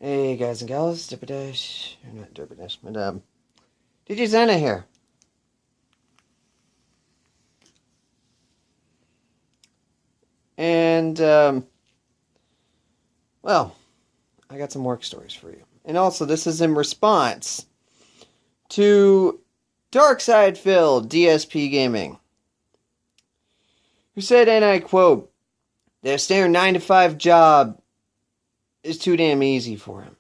Hey guys and gals, Derpadash, or not Derpadash, but DJ Zana here. And well, I got some work stories for you. And also this is in response to Darkside DSP Gaming, who said, and I quote, "Their standard 9-to-5 job is too damn easy for him.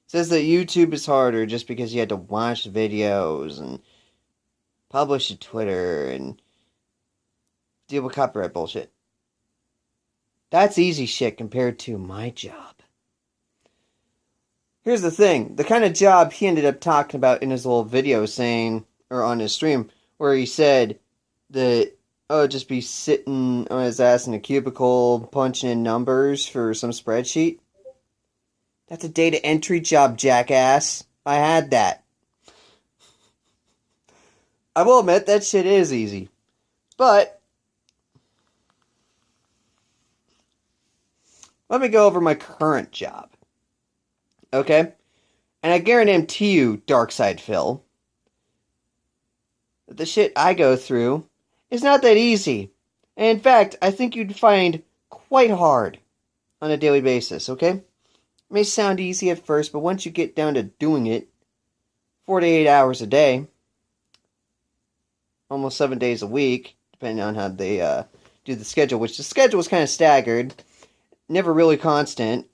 Says that YouTube is harder just because you had to watch videos and publish to Twitter and deal with copyright bullshit. That's easy shit compared to my job." Here's the thing. The kind of job he ended up talking about in his little video saying, or on his stream, where he said that, just be sitting on his ass in a cubicle punching in numbers for some spreadsheet. That's a data entry job, jackass. I had that. I will admit, that shit is easy. But let me go over my current job. Okay? And I guarantee you, Darkside Phil, that the shit I go through is not that easy. And in fact, I think you'd find quite hard on a daily basis, okay? It may sound easy at first, but once you get down to doing it, 4 to 8 hours a day, almost 7 days a week, depending on how they do the schedule, which the schedule is kind of staggered, never really constant.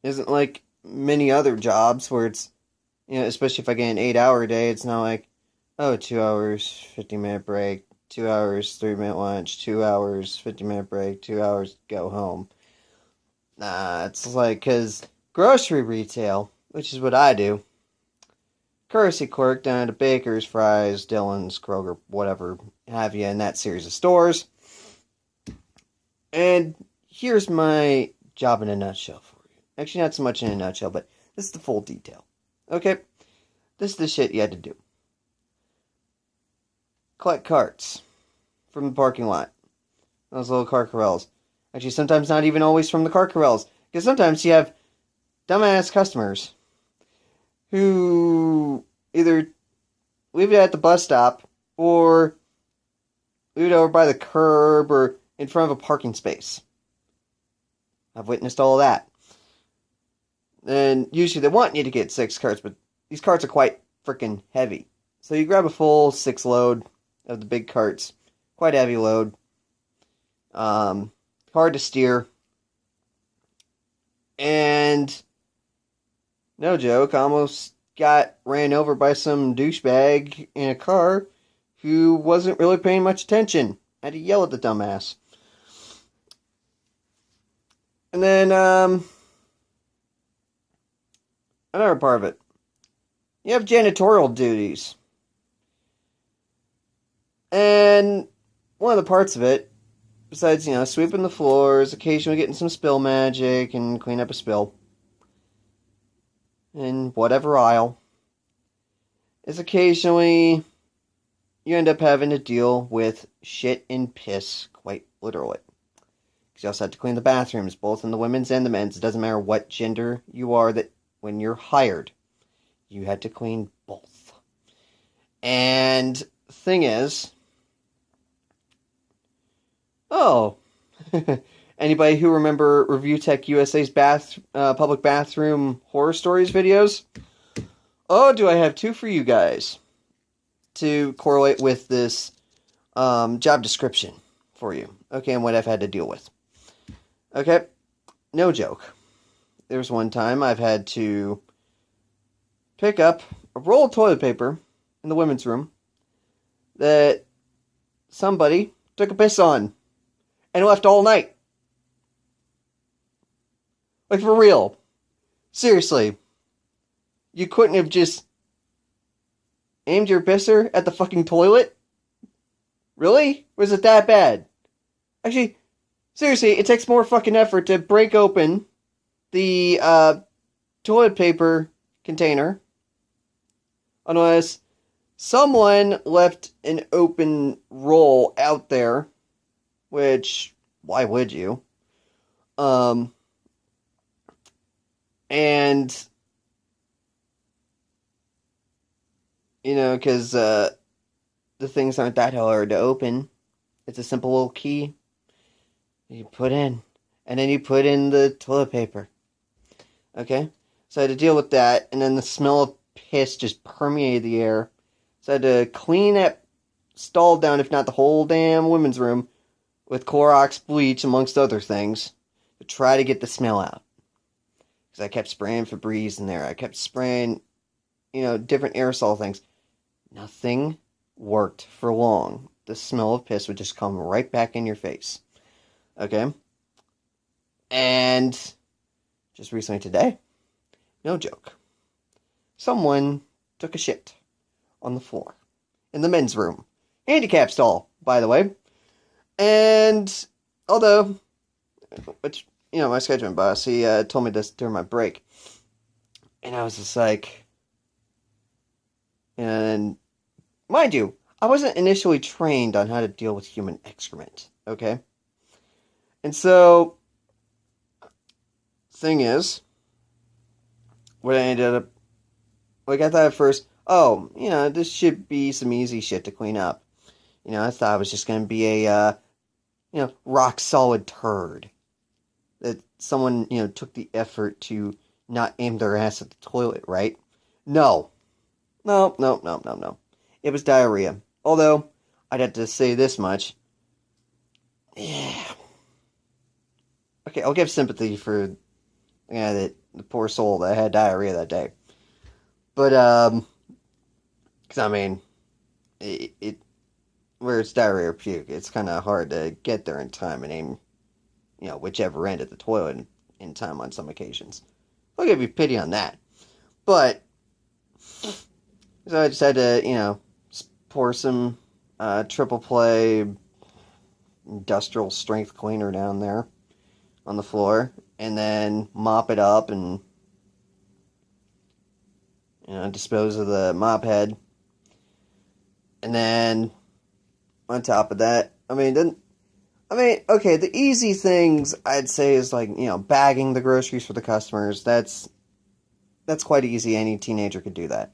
Isn't like many other jobs where it's, especially if I get an 8-hour day, it's not like, 2 hours, 15-minute break, 2 hours, 3-minute lunch, 2 hours, 15-minute break, 2 hours, go home. Nah, it's like, because grocery retail, which is what I do, courtesy clerk down at Baker's, Fry's, Dillon's, Kroger, whatever have you in that series of stores. And here's my job in a nutshell for you. Actually, not so much in a nutshell, but this is the full detail. Okay? This is the shit you had to do. Collect carts from the parking lot. Those little car corrals. Actually, sometimes not even always from the car corrals. Because sometimes you have dumbass customers who either leave it at the bus stop or leave it over by the curb or in front of a parking space. I've witnessed all of that. And usually they want you to get 6 carts, but these carts are quite freaking heavy. So you grab a full 6 load of the big carts. Quite heavy load. Hard to steer. And no joke, I almost got ran over by some douchebag in a car who wasn't really paying much attention. I had to yell at the dumbass. And then, another part of it. You have janitorial duties. And one of the parts of it, besides, sweeping the floors, occasionally getting some spill magic and clean up a spill in whatever aisle, is occasionally you end up having to deal with shit and piss, quite literally. Because you also have to clean the bathrooms, both in the women's and the men's. It doesn't matter what gender you are, that when you're hired, you had to clean both. And the thing is, anybody who remember Review Tech USA's public bathroom horror stories videos? Do I have 2 for you guys to correlate with this job description for you. Okay, and what I've had to deal with. Okay, no joke. There was one time I've had to pick up a roll of toilet paper in the women's room that somebody took a piss on and left all night. Like, for real. Seriously. You couldn't have just aimed your pisser at the fucking toilet? Really? Was it that bad? Actually, seriously, it takes more fucking effort to break open the toilet paper container unless someone left an open roll out there, which, why would you? And because the things aren't that hard to open. It's a simple little key you put in, and then you put in the toilet paper. Okay? So I had to deal with that, and then the smell of piss just permeated the air. So I had to clean that stall down, if not the whole damn women's room, with Clorox bleach, amongst other things, to try to get the smell out. Because I kept spraying Febreze in there. I kept spraying, different aerosol things. Nothing worked for long. The smell of piss would just come right back in your face. Okay? And just recently today, no joke, someone took a shit on the floor in the men's room. Handicap stall, by the way. And although, which, my scheduling boss, he told me this during my break. And I was just like, and mind you, I wasn't initially trained on how to deal with human excrement, okay? And so, thing is, what I ended up, I thought at first, this should be some easy shit to clean up. I thought it was just going to be a, rock solid turd. That someone, took the effort to not aim their ass at the toilet, right? No. No. It was diarrhea. Although, I'd have to say this much. Yeah. Okay, I'll give sympathy for the poor soul that had diarrhea that day. But, because, it where it's diarrhea or puke, it's kind of hard to get there in time and aim, whichever end of the toilet in time on some occasions. I'll give you pity on that. But, so I just had to, pour some triple play industrial strength cleaner down there on the floor, and then mop it up and, dispose of the mop head. And then, on top of that, okay, the easy things I'd say is like, bagging the groceries for the customers. That's quite easy. Any teenager could do that.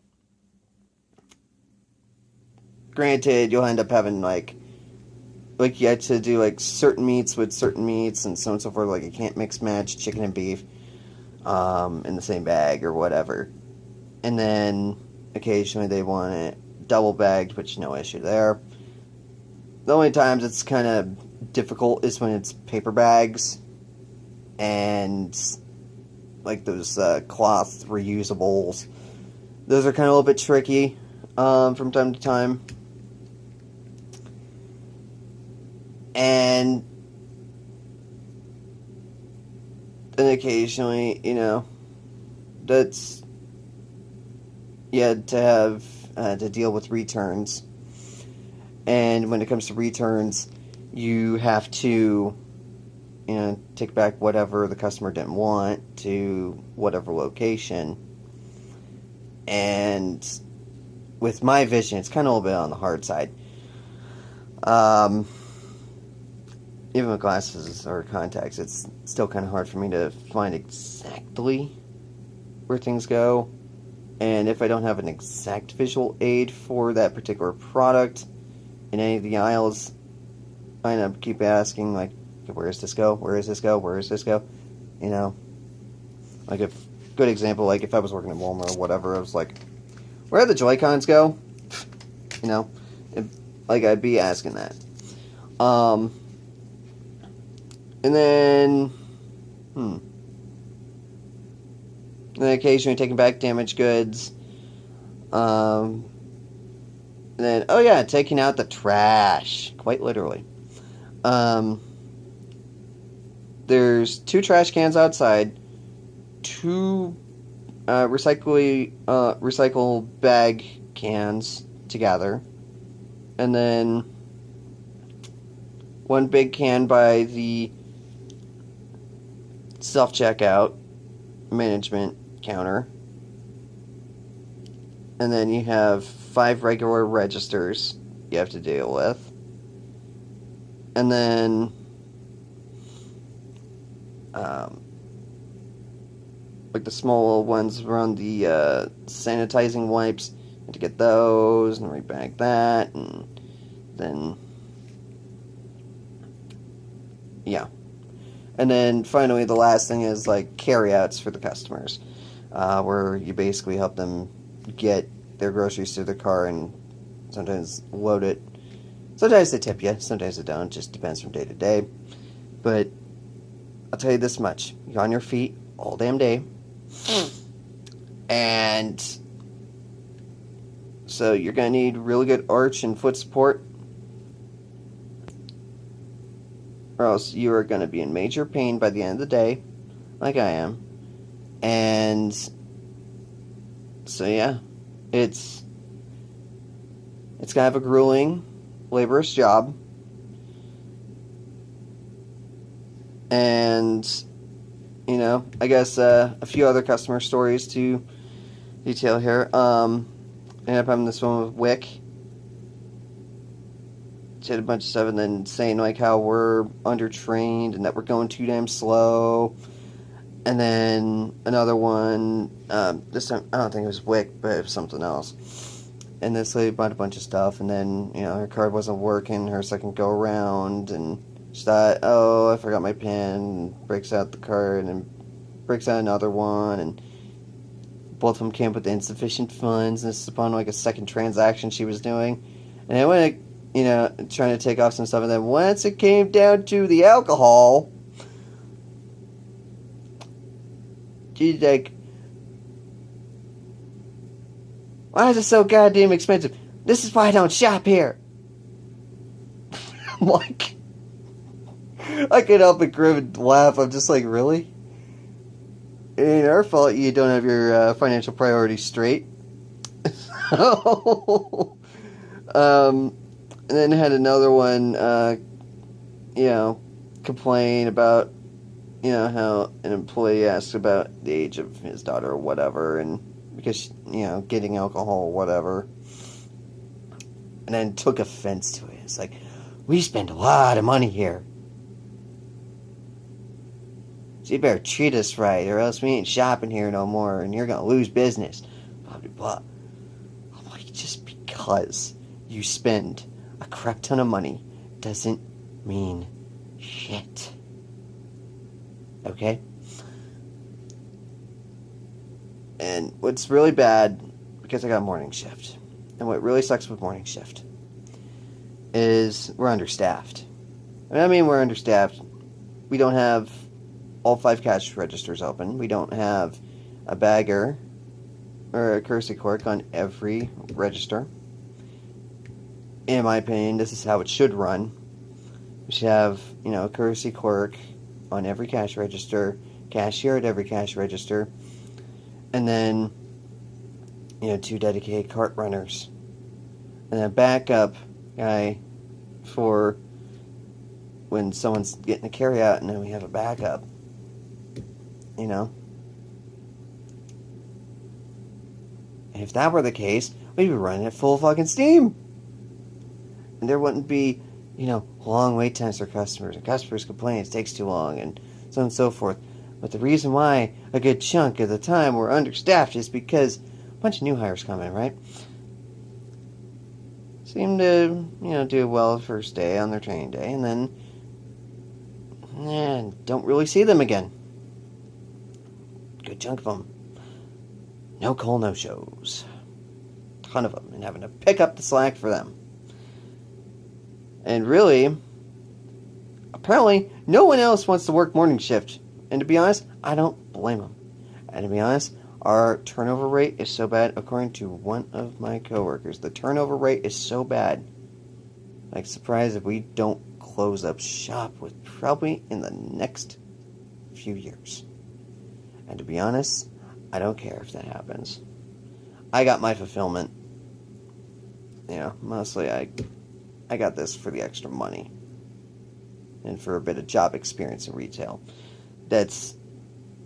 Granted, you'll end up having you had to do certain meats with certain meats and so on and so forth. Like you can't mix match chicken and beef in the same bag or whatever. And then occasionally they want it double bagged, which no issue there. The only times it's kind of difficult is when it's paper bags and those cloth reusables. Those are kind of a little bit tricky from time to time. And then occasionally, that's you had to have to deal with returns. And when it comes to returns, you have to, take back whatever the customer didn't want to whatever location. And with my vision, it's kind of a little bit on the hard side. Even with glasses or contacts, it's still kind of hard for me to find exactly where things go. And if I don't have an exact visual aid for that particular product in any of the aisles, I end up keep asking, where does this go? Where does this go? Where does this go? A good example, if I was working at Walmart or whatever, I was like, where do the Joy-Cons go? I'd be asking that. And then, and then occasionally taking back damaged goods. And then, taking out the trash. Quite literally. There's 2 trash cans outside. 2 recycle bag cans together. And then 1 big can by the self-checkout management counter. And then you have 5 regular registers you have to deal with. And then like the small ones around the sanitizing wipes, and to get those and rebag that, and then yeah. And then finally, the last thing is like carryouts for the customers, where you basically help them get their groceries to their car and sometimes load it. Sometimes they tip you, sometimes they don't. Just depends from day to day. But I'll tell you this much: you're on your feet all damn day, and so you're gonna need really good arch and foot support, or else you are going to be in major pain by the end of the day, like I am. And so yeah, it's kind of a grueling, laborious job. And you know, I guess a few other customer stories to detail here. Ended up having this one with Wick. Did a bunch of stuff and then saying like how we're undertrained and that we're going too damn slow. And then another one, this time I don't think it was Wick, but it was something else. And this lady bought a bunch of stuff, and then, you know, her card wasn't working her second go around, and she thought, oh, I forgot my PIN, and breaks out the card and breaks out another one, and both of them came with insufficient funds, and this is upon like a second transaction she was doing. And I went, you know, trying to take off some stuff, and then once it came down to the alcohol, she's like, why is it so goddamn expensive? This is why I don't shop here. I'm like, I can't help but grin and laugh. I'm just like, really? It ain't our fault you don't have your financial priorities straight. And then had another one, you know, complain about, you know, how an employee asked about the age of his daughter or whatever, and because, you know, getting alcohol or whatever, and then took offense to it. It's like, we spend a lot of money here, so you better treat us right, or else we ain't shopping here no more, and you're gonna lose business. Blah, blah, blah. I'm like, just because you spend a crap ton of money doesn't mean shit. Okay? And what's really bad, because I got morning shift, and what really sucks with morning shift is we're understaffed. And I mean we're understaffed. We don't have all 5 cash registers open. We don't have a bagger or a courtesy clerk on every register. In my opinion, this is how it should run. We should have, you know, a courtesy clerk on every cash register, cashier at every cash register, and then, you know, 2 dedicated cart runners, and a backup guy for when someone's getting a carry out, and then we have a backup, you know. And if that were the case, we'd be running at full fucking steam, and there wouldn't be, you know, long wait times for customers, and customers complain it takes too long, and so on and so forth. But the reason why a good chunk of the time we're understaffed is because a bunch of new hires come in, right? Seem to, you know, do well the first day on their training day, and then don't really see them again. Good chunk of them. No call, no shows. Ton of them, and having to pick up the slack for them. And really, apparently, no one else wants to work morning shift. And to be honest, I don't blame them. And to be honest, our turnover rate is so bad. According to one of my coworkers, the turnover rate is so bad. Like, surprised if we don't close up shop with probably in the next few years. And to be honest, I don't care if that happens. I got my fulfillment. You know, mostly I got this for the extra money. And for a bit of job experience in retail. That's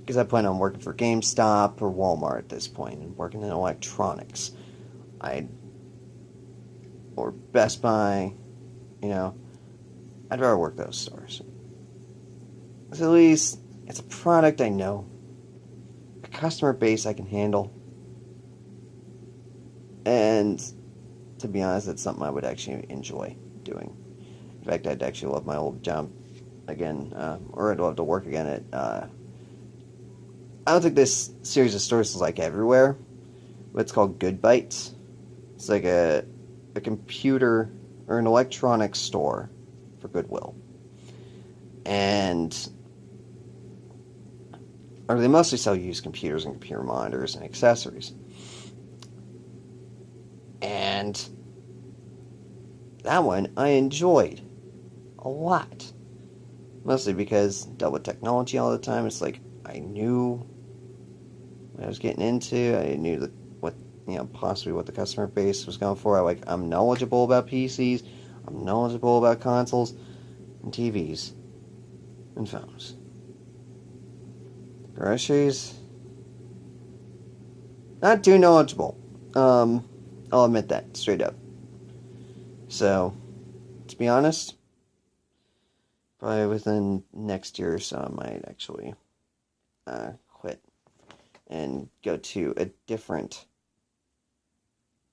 because I plan on working for GameStop or Walmart at this point, and working in electronics. Or Best Buy, you know. I'd rather work those stores. So at least It's a product I know, a customer base I can handle, and to be honest, it's something I would actually enjoy doing. In fact, I'd actually love my old job again, or I'd love to work again at. I don't think this series of stores is like everywhere, but it's called Good Bites. It's like a computer or an electronics store for Goodwill, and or they mostly sell used computers and computer monitors and accessories. And that one I enjoyed a lot. Mostly because I dealt with technology all the time. It's like I knew what I was getting into. I knew possibly what the customer base was going for. I'm knowledgeable about PCs. I'm knowledgeable about consoles and TVs and phones. Groceries, not too knowledgeable. I'll admit that straight up. So, to be honest, probably within next year or so, I might actually quit and go to a different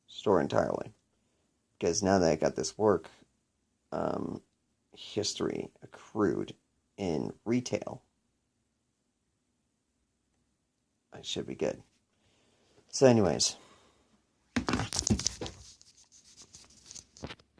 store entirely. Because now that I got this work history accrued in retail, I should be good. So anyways,